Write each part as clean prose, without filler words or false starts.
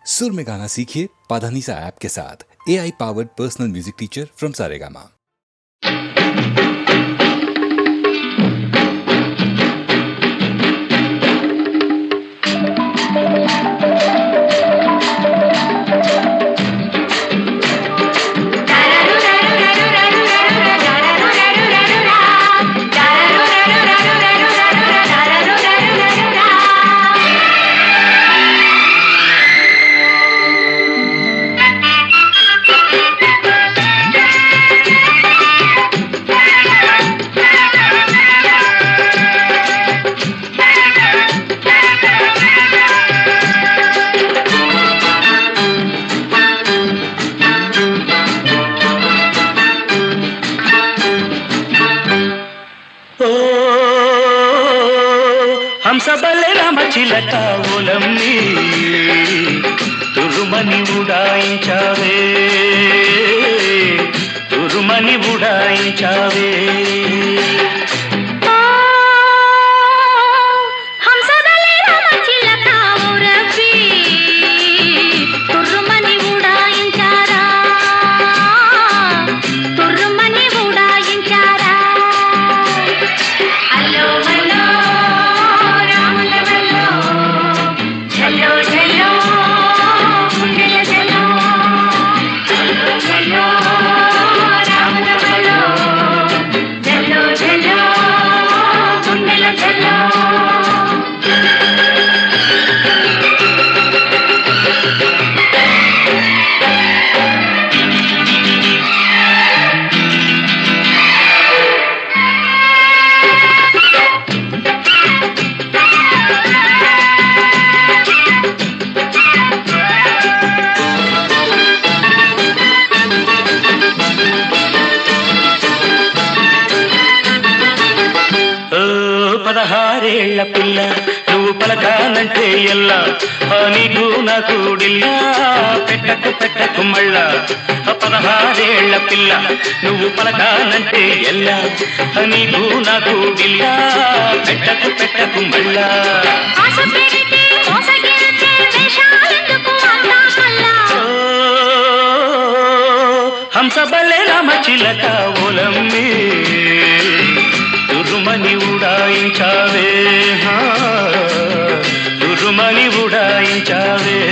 सुर में गाना सीखिए पाधानीसा ऐप के साथ। AI powered personal music teacher from Saregama. హంసబలే రామచిలక ఓలమ్మి తురుమని ఉడాయించావే తురుమని ఉడాయించావే పదహారేళ్ల పిల్ల నువ్వు పలకానంటే ఎల్లా నీకు నాకు డిల్లా పెట్టకు పెట్టకు మళ్ళా 16 పిల్ల నువ్వు పలకానంటే ఎల్లా నీకు నాకు డిల్లా పెట్టకు పెట్టకు మళ్ళా హంసబలే రామచిలక ఓలమ్మి తురుమని ఉడాయించావే తురుమని ఉడాయించావే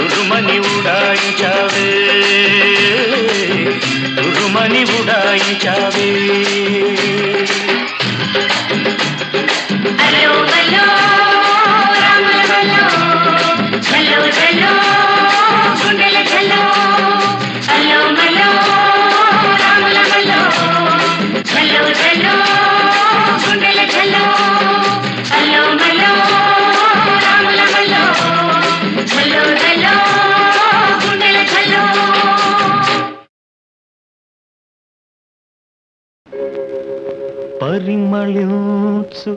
తురుమని ఉడాయించావే తురుమని ఉడాయించావే పరిమళించు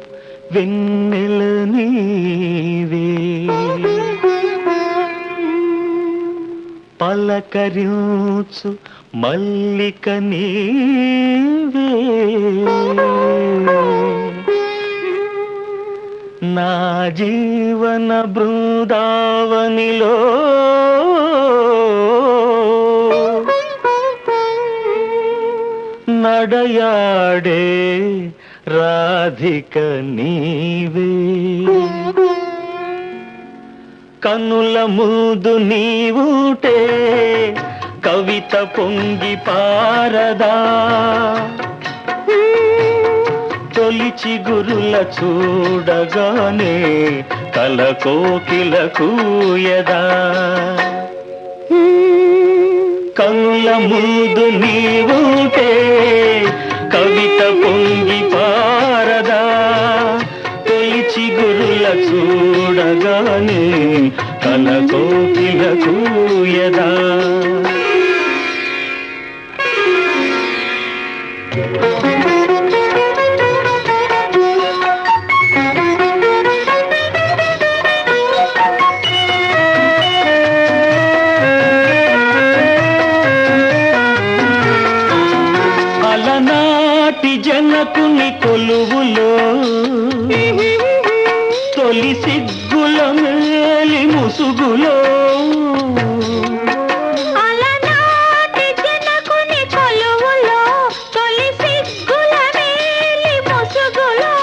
వెన్నెల నీవే పలకరించు మల్లిక నీవే నా జీవన బృందావనిలో నడయాడే రాధిక నీవే కన్నుల ముందు నీవుటే కవిత పొంగి పారదా తొలి చిగురుల చూడగానే కల కోకిల కూయదా కన్నుల ముందు నీవుటే కవిత పొంగి పారదా తొలి చిగురుల చూడగానే కల కోకిల కూయదా అలనాటి జనకుని కొలువులో తొలి సిగ్గుల మేలి ముసుగులో అలనాటి జనకుని కొలువులో తొలి సిగ్గుల మేలి ముసుగులో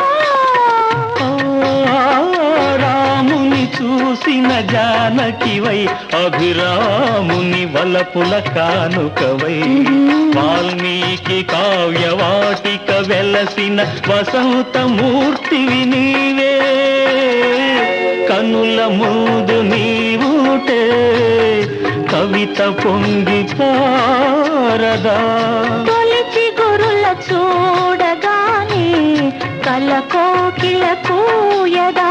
రాముని చూసిన జానకివై అభిరాముని వలపుల కానుకవై వాల్మీకి కావ్యవాటిక వెలసిన వసంతమూర్తివి నీవే కనుల ముందు నీవుటే కవిత పొంగి పారదా తొలి చిగురుల చూడగానే కల కోకిల కూయదా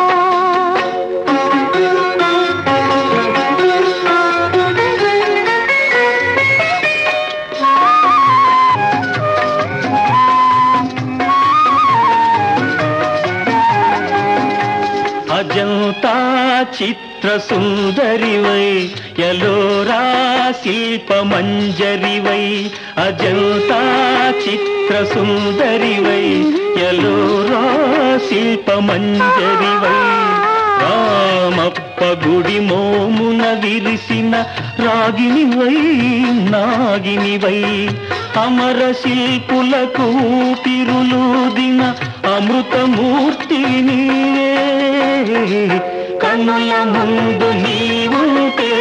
అజంతా చిత్ర సుందరివై యలోరా శిల్ప మంజరివై అజంతా చిత్ర సుందరివై యలోరా శిల్ప మంజరివై రామప్ప గుడి మోమున విరిసిన రాగినివై నాగినివై అమర శిల్పులకు ఊపిరులూదిన అమృతమూర్తి నీవే కన్నుల ముందు నీవుంటే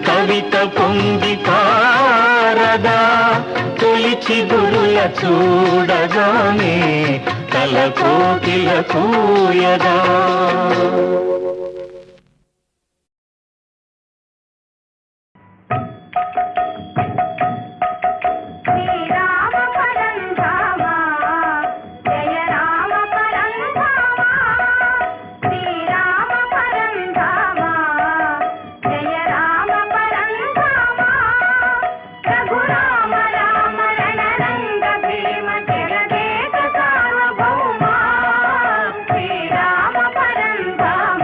కవిత పొంగి పారదా తొలి చిగురుల చూడగానే కల కోకిల కూయదా శ్రీరామ పరంధామ జయ రామ పరంధామ శ్రీరామ పరంధామ జయ రామ పరంధామ రఘురామ రామ రణరంగ భీమ జగదేక సార్వభౌమ శ్రీరామ పరంధామ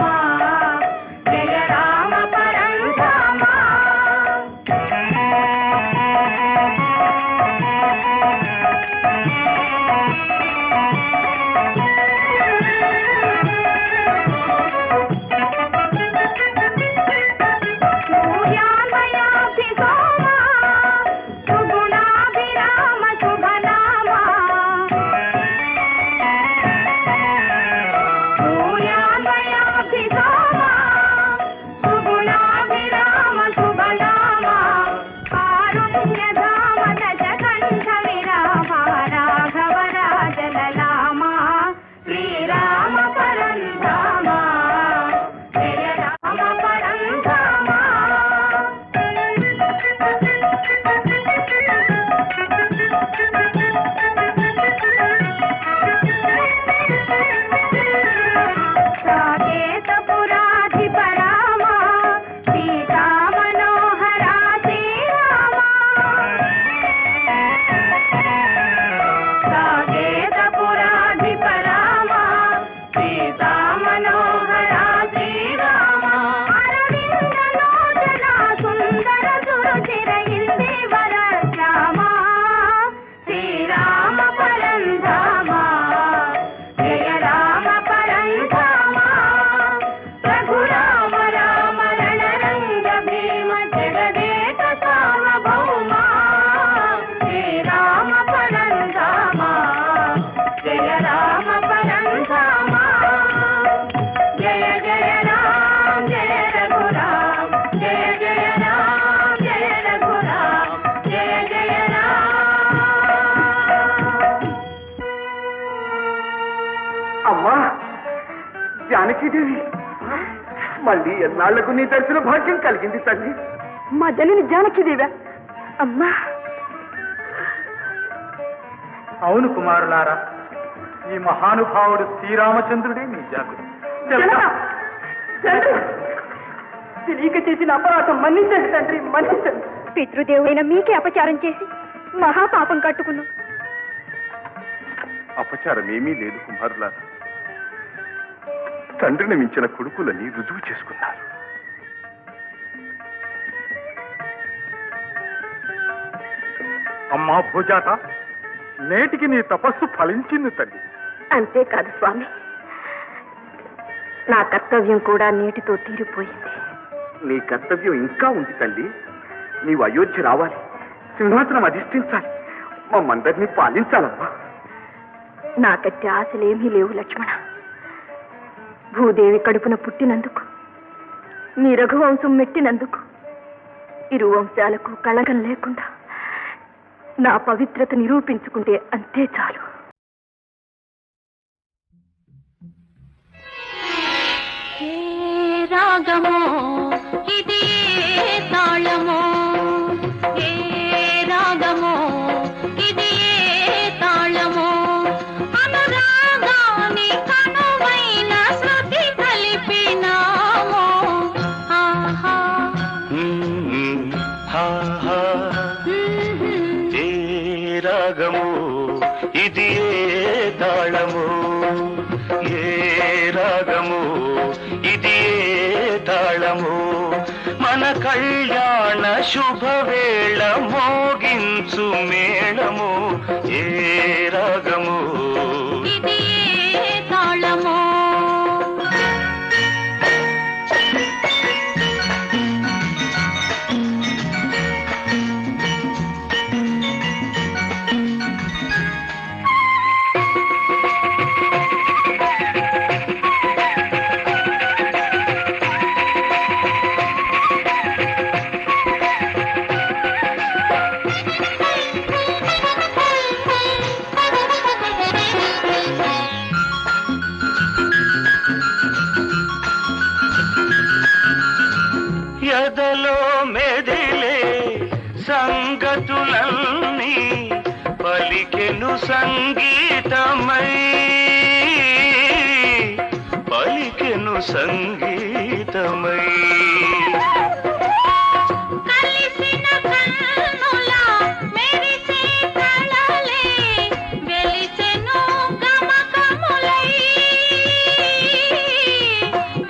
జానకీదేవి, మళ్ళీ ఎన్నాళ్లకు నీ దర్శన భాగ్యం కలిగింది తల్లి. మా జనని జానకీదేవా? అమ్మా, అవును కుమారులారా, ఈ మహానుభావుడు శ్రీరామచంద్రుడే మీ జాగుడు. తెలియక చేసిన అపరాధం మన్నించండి తండ్రి, మన్నించండి. పితృదేవుడైన మీకే అపచారం చేసి మహాపాపం కట్టుకున్నాం. అపచారమేమీ లేదు కుమారులారా. తండ్రిని మించిన కొడుకులని రుజువు చేసుకున్నారు. అమ్మా భూజాత, నేటికి నీ తపస్సు ఫలించింది తల్లి. అంతేకాదు స్వామి, నా కర్తవ్యం కూడా నీటితో తీరిపోయింది. నీ కర్తవ్యం ఇంకా ఉంది తల్లి. నీవు అయోధ్య రావాలి, సింహాసనం అధిష్ఠించాలి, మమ్మందరినీ పాలించాలమ్మా. నాకట్టి ఆశలేమీ లేవు లక్ష్మణ. భూదేవి కడుపున పుట్టినందుకు, నీ రఘువంశం మెట్టినందుకు, ఇరు వంశాలకు కళంకం లేకుండా నా పవిత్రత నిరూపించుకుంటే అంతే చాలు. రాగమో ఇది తాళమో, ఏ రాగమో ఇది తాళమో, అనురాగాని కనువైన శృతి కలిపినామో. ఆహా ఏ రాగము ఇది ఏ తాళము, ఏ రాగము ఇది ఏ తాళము, మన కళ్యాణ శుభవేళ మోగించు మేళము. ఏ రాగము ఇది ఏ తాళమో. ఎదలో మెదిలే సంగతులన్నీ పలికెను సంగీతమై, పలికెను సంగీతమై. కలిసిన కన్నుల మెరిసే కళలే వెలిసెను గమకములై,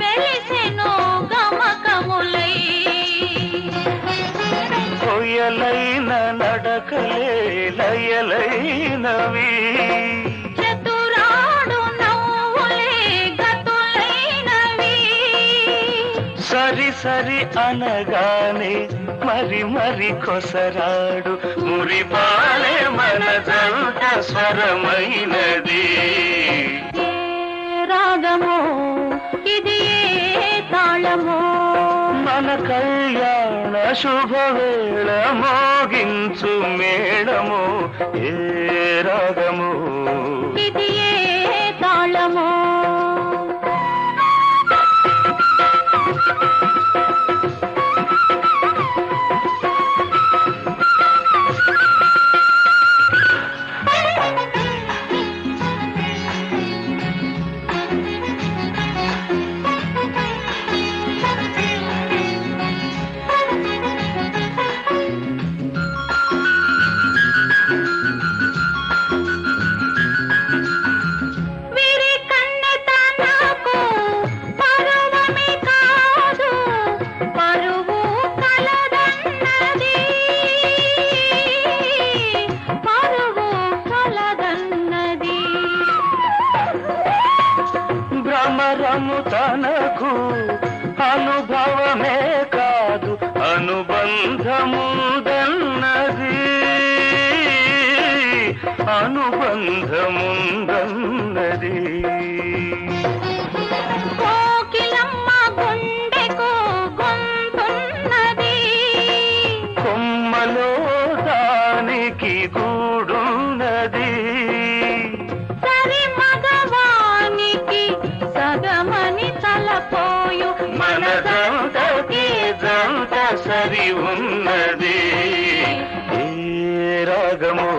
వెలిసెను గమకములై. కొయ్యలైన నడకలే లయలైనవి, చతురాడు నవ్వులే గతులైనవి. సరి సరి అనగానే మరి మరి కొసరాడు మురిపాలే మన జంట స్వరమైనది. ఏ రాగమో ఇది ఏ తాళమో, మన కళ్యాణ శుభవేళ మోగించు మేళము. ఏ రాగము ఇది ఏ తాళమో. వీరి కన్నెతనకు పరువమే కాదు, పరువు కలదన్నది, పరువు కలదన్నది. భ్రమరము తనకు అనుభవమే కాదు, అనుబంధముందన్నది, అనుబంధముందన్నది. కోకిలమ్మ గుండెకు గొంతున్నది, కొమ్మలో దానికి గూడున్నది. సరి మగవానికి సగమని ఉన్నది ఉన్నది ఏ రాగము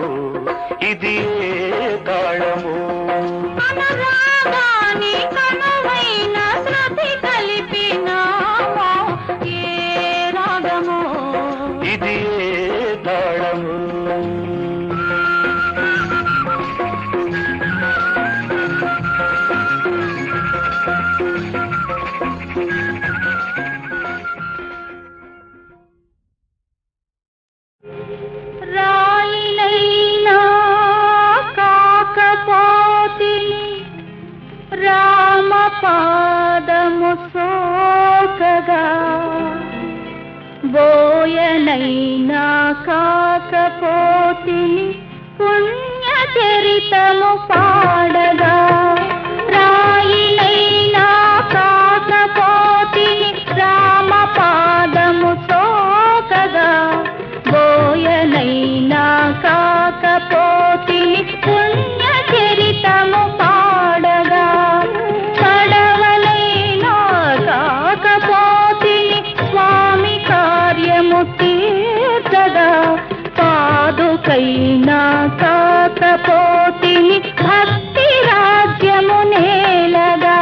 ఇది ఏ తాళము అనురాగాని కనువైన శృతి కలిపినామో ఏ రాగమో ఇది ఏ తాళము రాయినైనా కాకపోతిని రామ పాదము సోకగా బోయనైనా కాకపోతిని పుణ్య చరితము పాడగా రాయినైనా కాకపోతిని రామ పాదము సోకగా బోయనైనా కాకపోతిని పుణ్య చరితము పాడగా పడవలైనా కాకపోతిని స్వామి కార్యము తీర్చగా పాదుకైనా కాకపోతిని భక్తి రాజ్యము నేలగా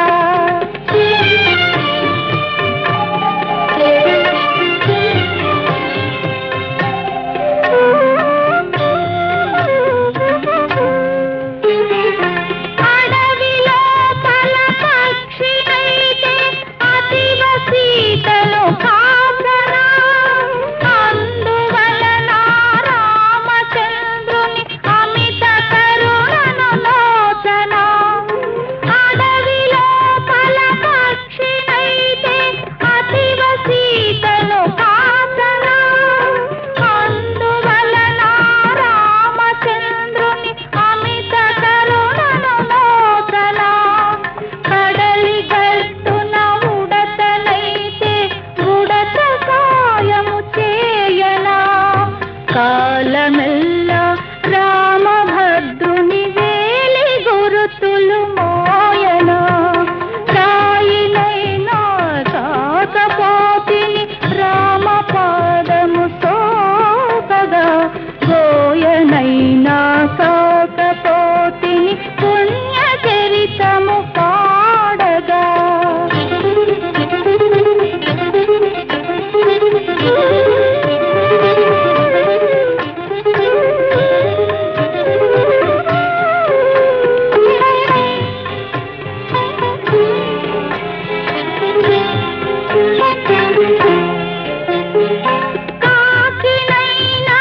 అడవిలో పల పక్షినైతే అతివ సీతను కాసరా అందువలన రామచంద్రుని అమిత కరుణను లోచన అడవిలో పల పక్షినైతే అతివ సీతను కాసరా అందువలన రామచంద్రుని అమిత కరుణను లోచన కడలి గట్టున ఉడతనైతే ఉడత సాయము చేయనా కాలమెల్లా రామభద్రుని వేలి గురుతులు మోయనా రాయినైనా కాకపోతిని రామ పాదము సోకగా గోయనైనా కాకపోతిని పుణ్య చరితము పాడగా కాకినైనా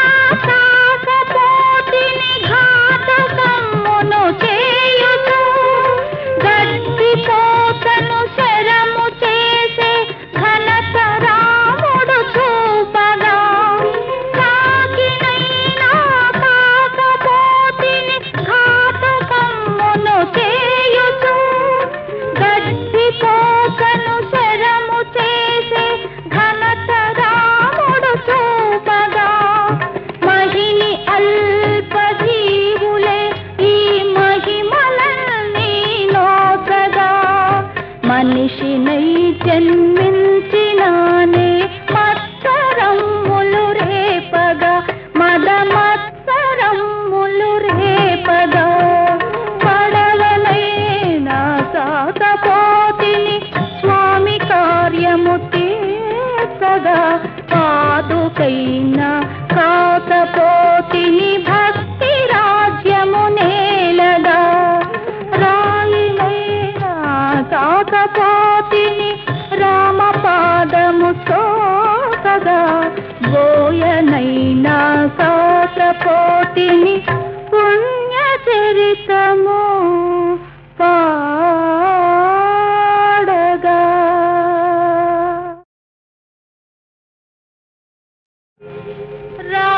కాకపోతిని ఘాతకమ్మును చేయుచు గడ్డిపోతను శరము చేసే ఘనత రాముడు చూపగా కాకినైనా కాకపోతిని ఘాతకమ్మును చేయుచు గడ్డిపోతను శరము చేసే ఘనత రాముడు చూపగా మహిని అల్పజీవులే ఈ మహిమలన్నీ నోచగా మనిషినై జన్మించినానే మత్సరమ్ములు రేపగా మద మత్సరమ్ములు రేపగా పడవలైనా కాకపోతిని స్వామి కార్యము తీర్చగా పాదుకైనా కాకపోతిని భక్తి రాజ్యము నేలగా రాయినైనా కాకపోతిని రామ పాదము సోకగా బోయనైనా కాకపోతిని పుణ్య చరితము పాడగా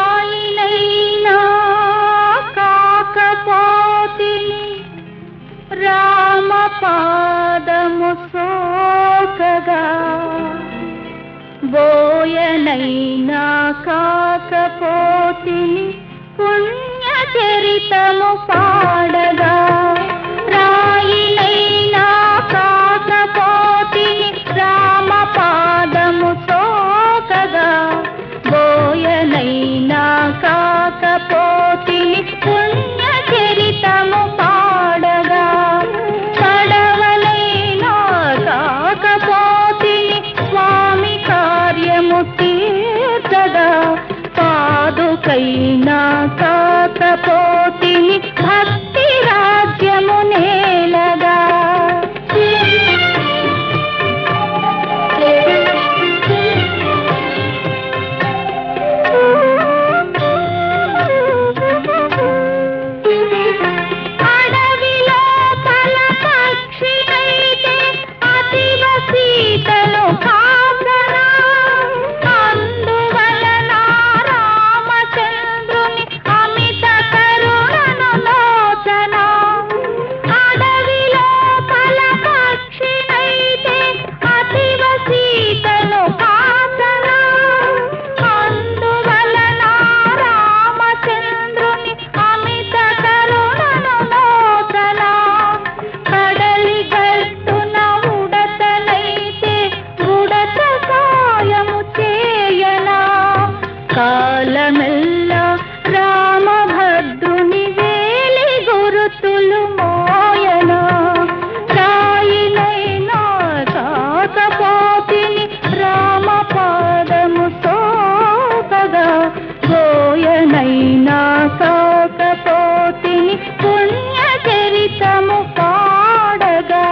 రాయినైనా కాకపోతిని రామ పాదము సోకగా బోయనైనా కాకపోతిని పుణ్య చరితము పాడగా రాయినైనా కాకపోతిని రామ పాదము సోకగా కాకపోతిని భక్తి రాజ్యము నేలగా అడవిలో పల పక్షినైతే అతివ సీతను కాసనా అందువలన రామచంద్రుని అమిత కరుణను లోచన అడవిలో పల పక్షినైతే అతివ సీతను కాసనా అందువలన రామచంద్రుని అమిత కరుణను లోచన కడలి గట్టున ఉడతనైతే ఉడత సాయము చేయనా కాలమెల్లా రామభద్రుని వేలి గురుతులు మోయనా రాయినైనా కాకపోతిని రామ పాదము సోకగా గోయనైనా కాకపోతిని పుణ్య చరితము పాడగా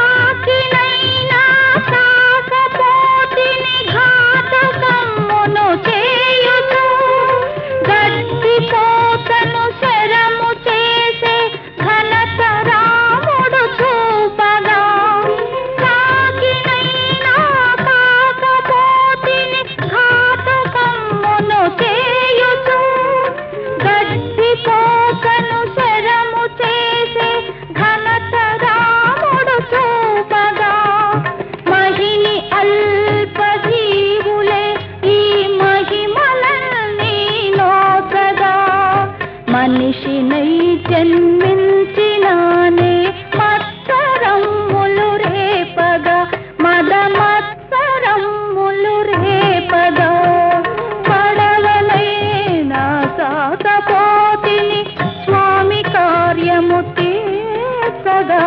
కాకినైనా కాకపోతిని ఘాతకమ్మును చేయుచు గడ్డిపోతను శరము చేసే ఘనత రాముడు చూపగా కాకినైనా కాకపోతిని ఘాతకమ్మును చేయుచు గడ్డిపోతను శరము చేసే ఘనత రాముడు చూపగా మహిని అల్పజీవులే ఈ మహిమలన్నీ నోచగా మనిషినై జన్మించినానే మత్సరమ్ములు రేపగా మద మత్సరమ్ములు రేపగా పడవలైనా కాకపోతిని స్వామి కార్యము తీర్చగా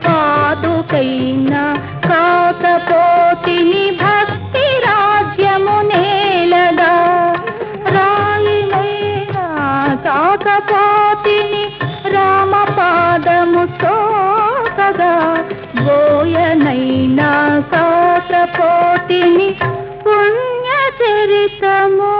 పాదుకైనా కాకపోతిని భక్తి రాజ్యము నేలగా రాయినైనా కాకపోతిని రామ పాదము సోకగా గోయనైనా కాకపోతిని పుణ్య చరితము